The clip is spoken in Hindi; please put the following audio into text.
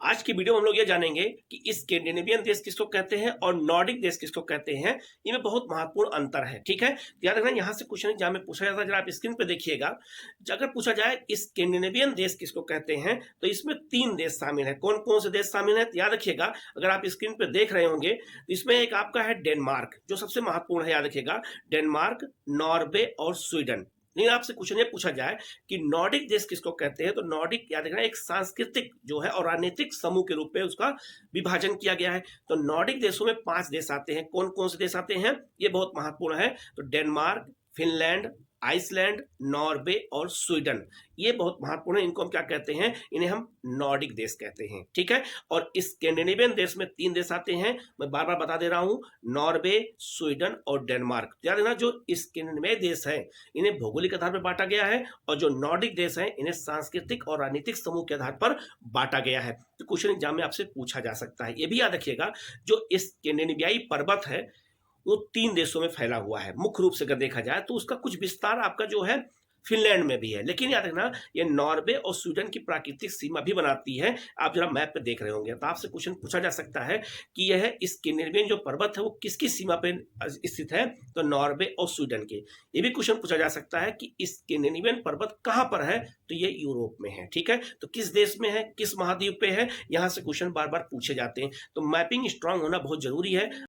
आज की वीडियो में हम लोग ये जानेंगे कि स्कैंडिनेवियन देश किसको कहते हैं और नॉर्डिक देश किसको कहते हैं। इनमें बहुत महत्वपूर्ण अंतर है। ठीक है, याद रखना यहाँ से क्वेश्चन एग्जाम में पूछा जाता है। जरा आप स्क्रीन पे देखिएगा, अगर पूछा जाए स्कैंडिनेवियन देश किसको कहते हैं तो इसमें 3 देश शामिल है। कौन कौन से देश शामिल है तो याद रखिएगा, अगर आप स्क्रीन पे देख रहे होंगे तो इसमें एक आपका है डेनमार्क, जो सबसे महत्वपूर्ण है। याद रखिएगा, डेनमार्क, नॉर्वे और स्वीडन। लेकिन आपसे क्वेश्चन ये पूछा जाए कि नॉर्डिक देश किसको कहते हैं तो नॉर्डिक याद रखना एक सांस्कृतिक जो है और राजनीतिक समूह के रूप में उसका विभाजन किया गया है। तो नॉर्डिक देशों में 5 देश आते हैं। कौन कौन से देश आते हैं ये बहुत महत्वपूर्ण है। तो डेनमार्क, फिनलैंड, आइसलैंड, नॉर्वे और स्वीडन, ये बहुत महत्वपूर्ण है। इनको हम क्या कहते हैं, इन्हें हम नॉर्डिक देश कहते हैं। ठीक है, और इस स्कैंडिनेवियन देश में 3 देश आते हैं, मैं बार बार बता दे रहा हूं, नॉर्वे, स्वीडन और डेनमार्क। याद रखना, जो स्कैंडिनेवियन देश है इन्हें भौगोलिक आधार पर बांटा गया है और जो नॉर्डिक देश है इन्हें सांस्कृतिक और राजनीतिक समूह के आधार पर बांटा गया है। तो क्वेश्चन एग्जाम में आपसे पूछा जा सकता है। ये भी याद रखिएगा, जो स्कैंडिनेवियाई पर्वत है वो 3 देशों में फैला हुआ है। मुख्य रूप से अगर देखा जाए तो उसका कुछ विस्तार आपका जो है फिनलैंड में भी है, लेकिन याद रखना ये नॉर्वे और स्वीडन की प्राकृतिक सीमा भी बनाती है। आप जरा मैप पे देख रहे होंगे तो आपसे क्वेश्चन पूछा जा सकता है कि यह स्कैंडिनेवियन जो पर्वत है वो किसकी सीमा पे स्थित है तो नॉर्वे और स्वीडन के। ये भी क्वेश्चन पूछा जा सकता है कि स्कैंडिनेवियन पर्वत कहाँ पर है तो ये यूरोप में है। ठीक है, तो किस देश में है, किस महाद्वीप पे है, यहाँ से क्वेश्चन बार बार पूछे जाते हैं। तो मैपिंग स्ट्रांग होना बहुत जरूरी है।